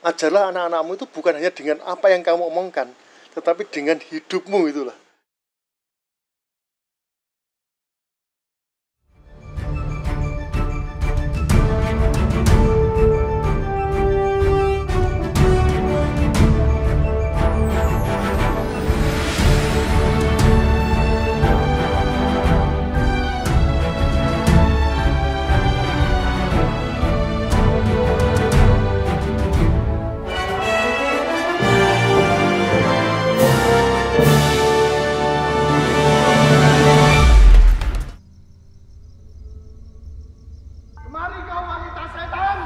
Ajarlah anak-anakmu itu bukan hanya dengan apa yang kamu omongkan, tetapi dengan hidupmu itulah. Kemari kau wanita setan.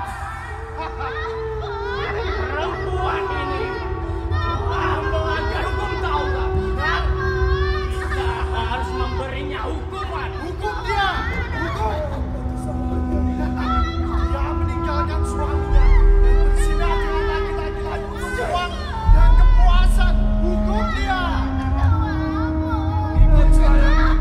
Perempuan ini telah melanggar hukum, tahu gak? Kita harus memberinya hukuman. Hukum dia. Hukum. Dia meninggalkan suaminya dan bersinah dengan laki-laki lain untuk uang dan kepuasan. Hukum dia. Ikut saya.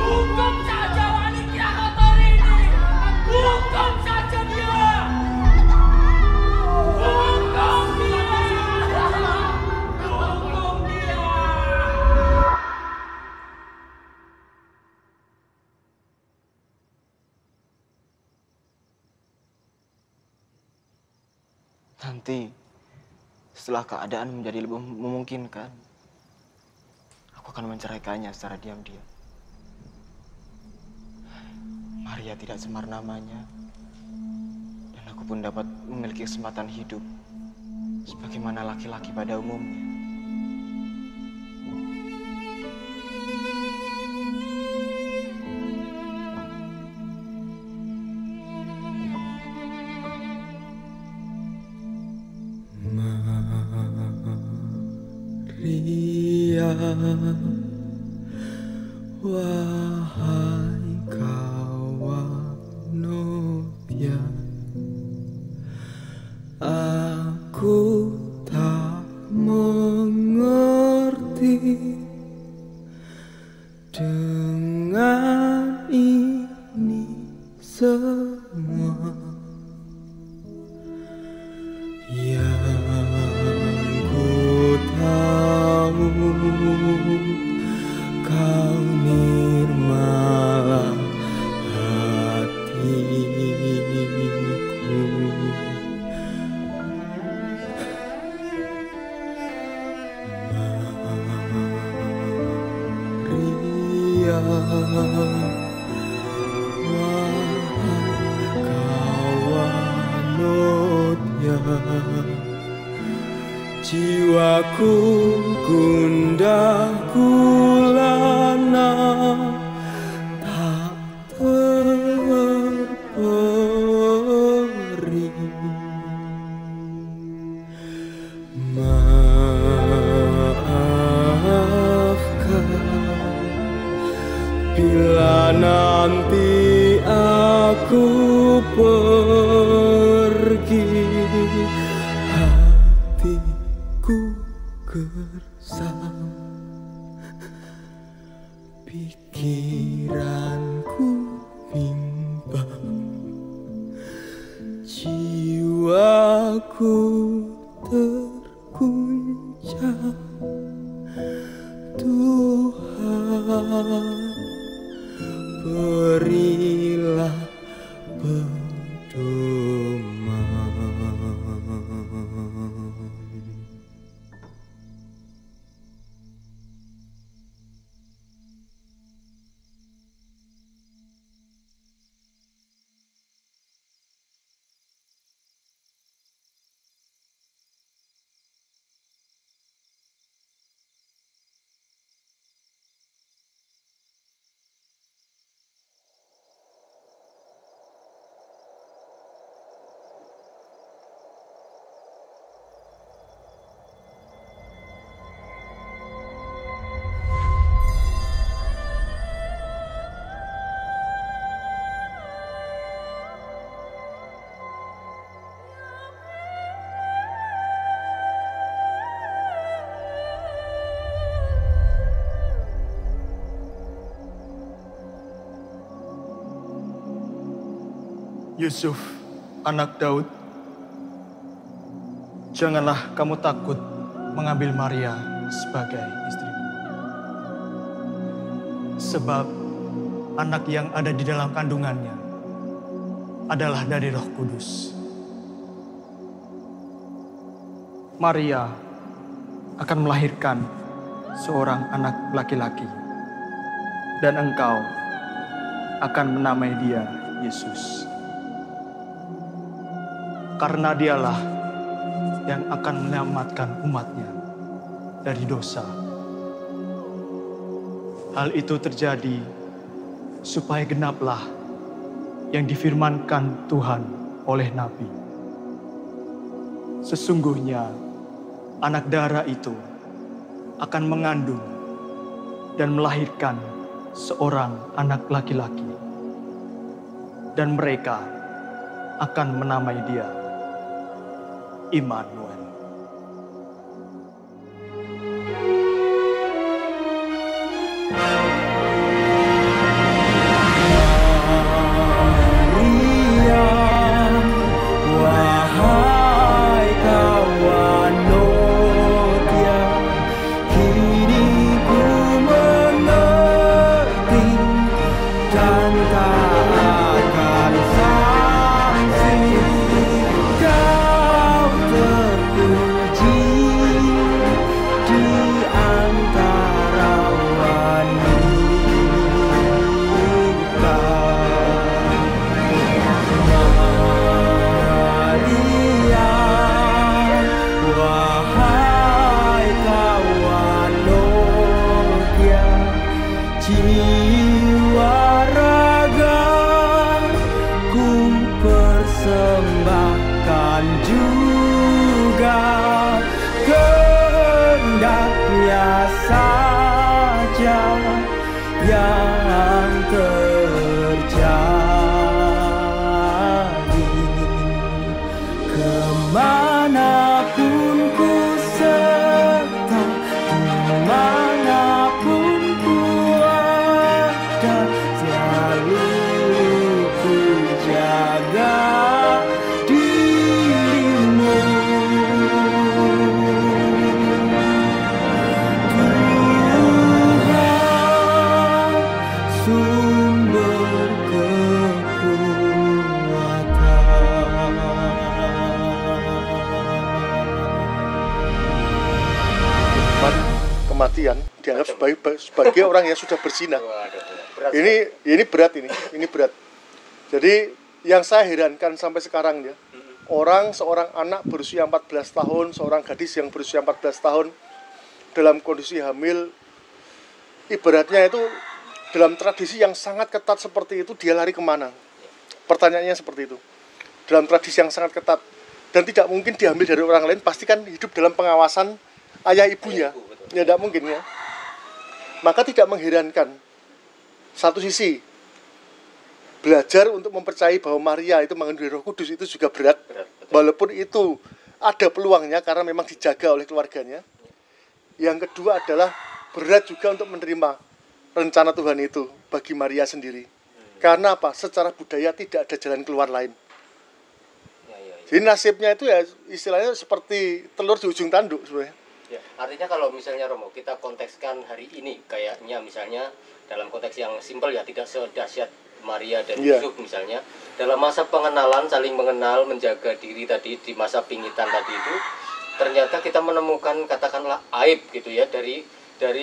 Hukum saja wanita kotor ini. Hukum saja dia. Hukum dia. Hukum dia. Nanti, setelah keadaan menjadi lebih memungkinkan, aku akan menceraikannya secara diam-diam. Maria tidak semar namanya, dan aku pun dapat memiliki kesempatan hidup sebagaimana laki-laki pada umumnya. Maria, wahai kawan Nubia, aku tak mengerti dengan ini semua. Yang ku tahu kau nirmala hatiku. Maria, wahai kawan Notya, jiwaku gundah gulana tak terperi. Maafkan bila nanti aku pergi, hatiku gersang, pikiranku bimbang, jiwaku terguncang. Tuhan, berilah pedoman. Yusuf, anak Daud, janganlah kamu takut mengambil Maria sebagai istrimu. Sebab anak yang ada di dalam kandungannya adalah dari Roh Kudus. Maria akan melahirkan seorang anak laki-laki, dan engkau akan menamai dia Yesus. Karena dialah yang akan menyelamatkan umatnya dari dosa. Hal itu terjadi supaya genaplah yang difirmankan Tuhan oleh Nabi. Sesungguhnya anak darah itu akan mengandung dan melahirkan seorang anak laki-laki, dan mereka akan menamai dia Immanuel. Kematian dianggap sebagai orang yang sudah berzina. Ini berat. Jadi yang saya herankan sampai sekarang ya, seorang anak berusia 14 tahun, seorang gadis yang berusia 14 tahun dalam kondisi hamil, ibaratnya itu dalam tradisi yang sangat ketat seperti itu, dia lari kemana? Pertanyaannya seperti itu. Dalam tradisi yang sangat ketat dan tidak mungkin diambil dari orang lain, pasti kan hidup dalam pengawasan ayah ibunya. Ya tidak mungkin ya. Maka tidak mengherankan. Satu sisi belajar untuk mempercayai bahwa Maria itu mengandung Roh Kudus itu juga berat. Walaupun itu ada peluangnya karena memang dijaga oleh keluarganya. Yang kedua adalah berat juga untuk menerima rencana Tuhan itu bagi Maria sendiri. Karena apa? Secara budaya tidak ada jalan keluar lain. Jadi nasibnya itu ya istilahnya seperti telur di ujung tanduk sebenarnya. Ya, artinya kalau misalnya Romo, kita kontekskan hari ini kayaknya misalnya dalam konteks yang simpel ya, tidak sedahsyat Maria dan Yusuf misalnya. Dalam masa pengenalan, saling mengenal, menjaga diri tadi di masa pingitan tadi itu, ternyata kita menemukan katakanlah aib gitu ya dari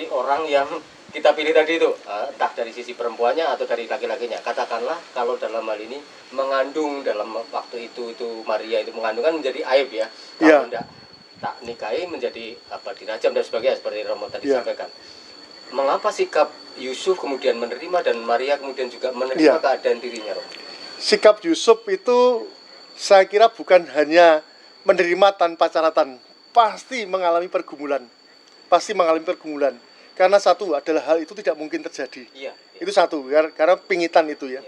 orang yang kita pilih tadi itu, entah dari sisi perempuannya atau dari laki-lakinya. Katakanlah kalau dalam hal ini mengandung dalam waktu itu Maria itu mengandung kan menjadi aib ya. Kalau tidak tak nikahi menjadi dirajam dan sebagainya seperti Romo tadi sampaikan. Mengapa sikap Yusuf kemudian menerima dan Maria kemudian juga menerima keadaan dirinya, Romo? Sikap Yusuf itu saya kira bukan hanya menerima tanpa catatan, pasti mengalami pergumulan. Karena satu adalah hal itu tidak mungkin terjadi. Itu satu, karena pingitan itu ya.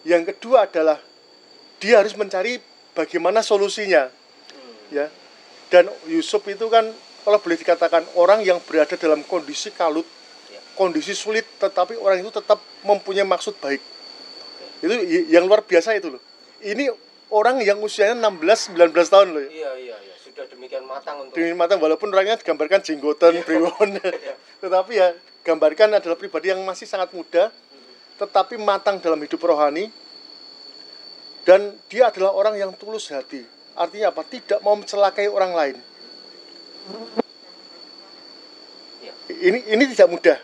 Yang kedua adalah dia harus mencari bagaimana solusinya. Ya. Dan Yusuf itu kan kalau boleh dikatakan orang yang berada dalam kondisi kalut, kondisi sulit, tetapi orang itu tetap mempunyai maksud baik. Itu yang luar biasa itu loh. ini orang yang usianya 16-19 tahun loh ya. Iya, sudah demikian matang untuk Demikian matang, walaupun orangnya digambarkan jenggotan, brewon. Tetapi ya gambarkan adalah pribadi yang masih sangat muda, tetapi matang dalam hidup rohani. Dan dia adalah orang yang tulus hati. Artinya apa? Tidak mau mencelakai orang lain. Ini tidak mudah.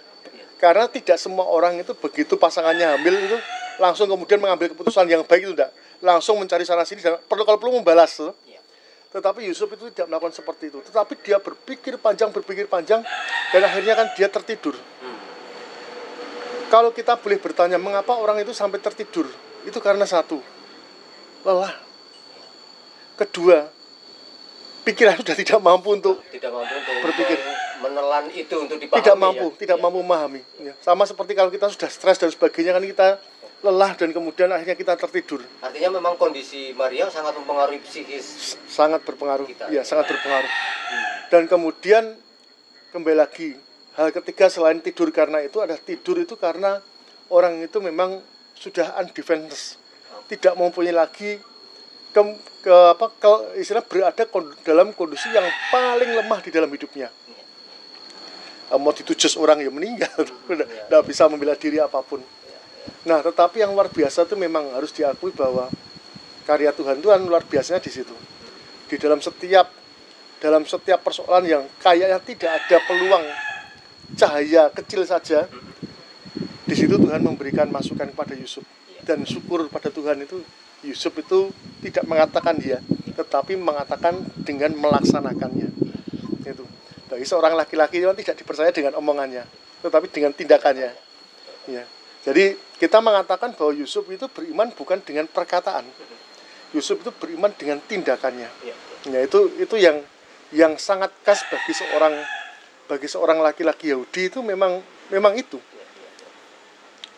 Karena tidak semua orang itu begitu pasangannya hamil itu langsung kemudian mengambil keputusan yang baik itu tidak. Langsung mencari sana sini dan kalau perlu membalas. Tetapi Yusuf itu tidak melakukan seperti itu. Tetapi dia berpikir panjang dan akhirnya kan dia tertidur. Kalau kita boleh bertanya mengapa orang itu sampai tertidur? Itu karena satu, lelah. Kedua, pikiran sudah tidak mampu untuk berpikir, menelan itu untuk dipahami. Tidak mampu memahami. Ya. Sama seperti kalau kita sudah stres dan sebagainya kan kita lelah dan kemudian akhirnya kita tertidur. Artinya memang kondisi Maria sangat mempengaruhi psikis. Sangat berpengaruh. Ya, sangat berpengaruh. Dan kemudian kembali lagi, hal ketiga selain tidur karena itu adalah tidur itu karena orang itu memang sudah undefenseless. Tidak mempunyai lagi istilah berada dalam kondisi yang paling lemah di dalam hidupnya. Mau ditujus orang ya meninggal, tidak bisa membela diri apapun. Nah, tetapi yang luar biasa itu memang harus diakui bahwa karya Tuhan itu luar biasanya di situ. Di dalam setiap persoalan yang kayaknya tidak ada peluang cahaya kecil saja, di situ Tuhan memberikan masukan kepada Yusuf. Dan syukur pada Tuhan itu Yusuf itu tidak mengatakan ya, tetapi mengatakan dengan melaksanakannya. Itu. Bagi seorang laki-laki itu tidak dipercaya dengan omongannya, tetapi dengan tindakannya. Ya. Jadi kita mengatakan bahwa Yusuf itu beriman bukan dengan perkataan. Yusuf itu beriman dengan tindakannya. Ya, itu yang sangat khas bagi seorang laki-laki Yahudi itu memang itu.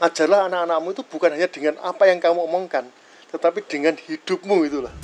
Ajarlah anak-anakmu itu bukan hanya dengan apa yang kamu omongkan, tetapi dengan hidupmu itulah.